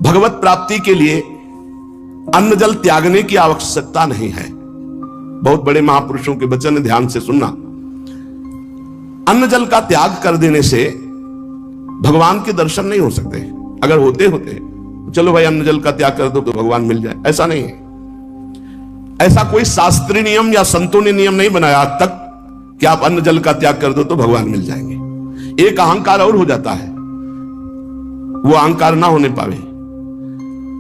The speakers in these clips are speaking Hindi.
भगवत प्राप्ति के लिए अन्न जल त्यागने की आवश्यकता नहीं है। बहुत बड़े महापुरुषों के वचन ध्यान से सुनना। अन्न जल का त्याग कर देने से भगवान के दर्शन नहीं हो सकते। अगर होते तो चलो भाई अन्न जल का त्याग कर दो तो भगवान मिल जाए, ऐसा नहीं है। ऐसा कोई शास्त्रीय नियम या संतों ने नियम नहीं बनाया आज तक कि आप अन्न जल का त्याग कर दो तो भगवान मिल जाएंगे। एक अहंकार और हो जाता है, वो अहंकार ना होने पावे।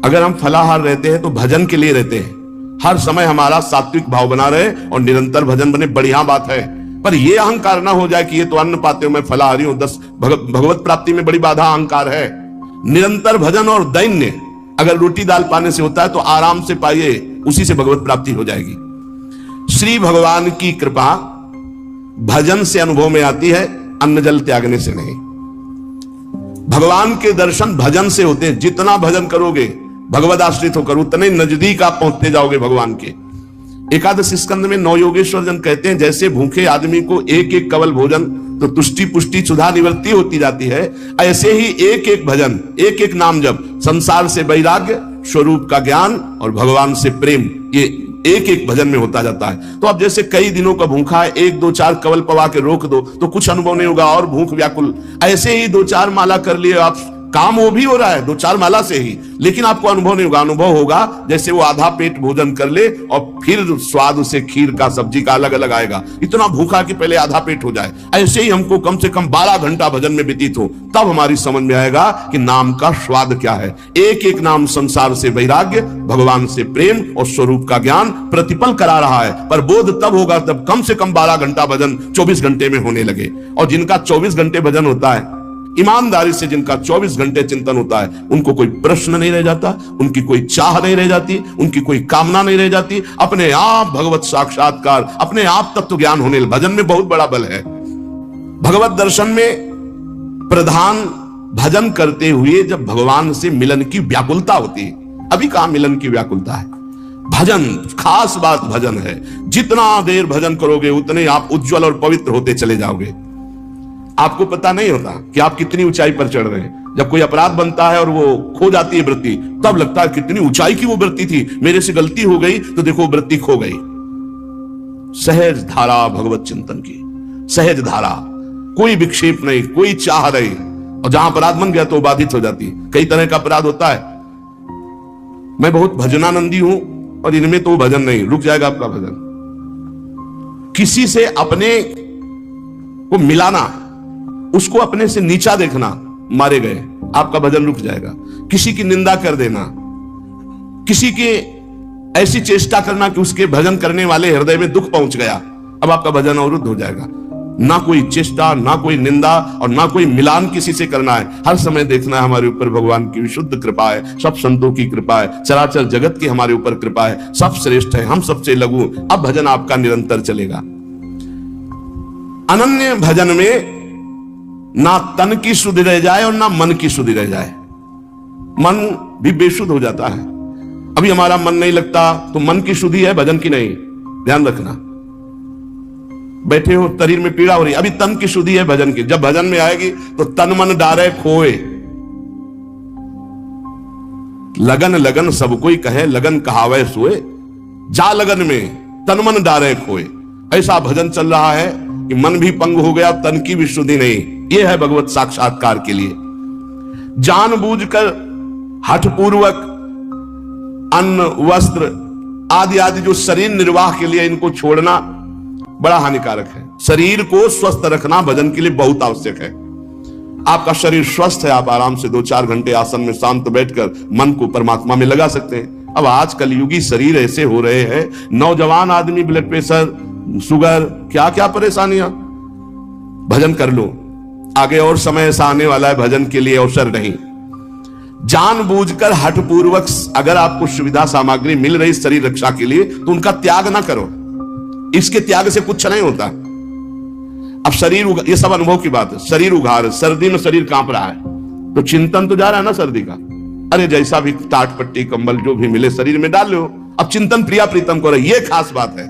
अगर हम फलाहार रहते हैं तो भजन के लिए रहते हैं, हर समय हमारा सात्विक भाव बना रहे और निरंतर भजन बने, बढ़िया बात है। पर यह अहंकार ना हो जाए कि ये तो अन्न पाते हो मैं फलाहारी हूं, 10 भगवत प्राप्ति में बड़ी बाधा अहंकार है। निरंतर भजन और दैन्य अगर रोटी दाल पाने से होता है तो आराम से पाइए, उसी से भगवत प्राप्ति हो जाएगी। श्री भगवान की कृपा भजन से अनुभव में आती है, अन्न जल त्यागने से नहीं। भगवान के दर्शन भजन से होते हैं। जितना भजन करोगे भगवद आश्रित होकर उतने नजदीक आप पहुंचते जाओगे भगवान के। एकादश स्कंद में नौ योगेश्वर जन कहते हैं जैसे भूखे आदमी को एक एक कवल भोजन तो तुष्टि पुष्टि सुधा निवृत्ति होती जाती है, ऐसे ही एक एक भजन एक एक नाम जप, संसार से वैराग्य, स्वरूप का ज्ञान और भगवान से प्रेम, ये एक एक भजन में होता जाता है। तो अब जैसे कई दिनों का भूखा है, 1-2-4 कवल पवा के रोक दो तो कुछ अनुभव नहीं होगा और भूख व्याकुल। ऐसे ही 2-4 माला कर लिए आप, काम वो भी हो रहा है 2-4 माला से ही, लेकिन आपको अनुभव नहीं होगा। अनुभव होगा जैसे वो आधा पेट भोजन कर ले और फिर स्वाद से खीर का सब्जी का अलग अलग आएगा, इतना भूखा कि पहले आधा पेट हो जाए। ऐसे ही हमको कम से कम 12 घंटा भजन में व्यतीत हो, तब हमारी समझ में आएगा कि नाम का स्वाद क्या है। एक एक नाम संसार से वैराग्य, भगवान से प्रेम और स्वरूप का ज्ञान प्रतिपल करा रहा है। पर बोध तब होगा तब कम से कम 12 घंटा भजन 24 घंटे में होने लगे। और जिनका 24 घंटे भजन होता है, ईमानदारी से जिनका 24 घंटे चिंतन होता है, उनको कोई प्रश्न नहीं रह जाता, उनकी कोई चाह नहीं रह जाती, उनकी कोई कामना नहीं रह जाती। अपने आप भगवत साक्षात्कार, अपने आप तत्व ज्ञान होने। भजन में बहुत बड़ा बल है। भगवत दर्शन में प्रधान भजन करते हुए जब भगवान से मिलन की व्याकुलता होती है। अभी कहां मिलन की व्याकुलता है? भजन, खास बात भजन है। जितना देर भजन करोगे उतने आप उज्जवल और पवित्र होते चले जाओगे। आपको पता नहीं होता कि आप कितनी ऊंचाई पर चढ़ रहे हैं। जब कोई अपराध बनता है और वो खो जाती है वृत्ति, तब लगता है कितनी ऊंचाई की वो वृत्ति थी, मेरे से गलती हो गई तो देखो वृत्ति खो गई। सहज धारा भगवत चिंतन की, सहज धारा, कोई विक्षेप नहीं, कोई चाह नहीं। और जहां अपराध बन गया तो बाधित हो जाती है। कई तरह का अपराध होता है। मैं बहुत भजनानंदी हूं और इनमें तो भजन नहीं, रुक जाएगा आपका भजन। किसी से अपने को मिलाना, उसको अपने से नीचा देखना, मारे गए, आपका भजन रुक जाएगा। किसी की निंदा कर देना, किसी के ऐसी चेष्टा करना कि उसके भजन करने वाले हृदय में दुख पहुंच गया, अब आपका भजन अवरुद्ध हो जाएगा। ना कोई चेष्टा, ना कोई निंदा और ना कोई मिलान किसी से करना है। हर समय देखना है हमारे ऊपर भगवान की विशुद्ध कृपा है, सब संतों की कृपा है, चराचर जगत की हमारे ऊपर कृपा है, सब श्रेष्ठ है, हम सबसे लघु। अब भजन आपका निरंतर चलेगा। अनन्य भजन में ना तन की शुद्धि रह जाए और ना मन की शुद्धि रह जाए। मन भी बेशुद्ध हो जाता है। अभी हमारा मन नहीं लगता तो मन की शुद्धि है, भजन की नहीं, ध्यान रखना। बैठे हो, शरीर में पीड़ा हो रही, अभी तन की शुद्धि है, भजन की। जब भजन में आएगी तो तन मन डारे खोए। लगन लगन सब कोई कहे, लगन कहावे सोए। जा लगन में तन मन डारे खोए। ऐसा भजन चल रहा है कि मन भी पंग हो गया, तन की भी शुद्धि नहीं। यह है भगवत साक्षात्कार के लिए। जानबूझकर हठपूर्वक अन्न, वस्त्र आदि आदि जो शरीर निर्वाह के लिए इनको छोड़ना बड़ा हानिकारक है। शरीर को स्वस्थ रखना भजन के लिए बहुत आवश्यक है। आपका शरीर स्वस्थ है, आप आराम से 2-4 घंटे आसन में शांत बैठकर मन को परमात्मा में लगा सकते हैं। अब आज कलयुगी शरीर ऐसे हो रहे हैं, नौजवान आदमी ब्लड प्रेशर, शुगर, क्या क्या परेशानियां। भजन कर लो, आगे और समय ऐसा आने वाला है भजन के लिए अवसर नहीं। जानबूझकर हठपूर्वक अगर आपको सुविधा सामग्री मिल रही शरीर रक्षा के लिए तो उनका त्याग ना करो। इसके त्याग से कुछ नहीं होता। अब शरीर, ये सब अनुभव की बात है। शरीर उघार, सर्दी में शरीर कांप रहा है तो चिंतन तो जा रहा है ना सर्दी का। अरे जैसा भी टाट पट्टी कंबल जो भी मिले शरीर में डाल लो, अब चिंतन प्रिया प्रीतम को रहे, ये खास बात है।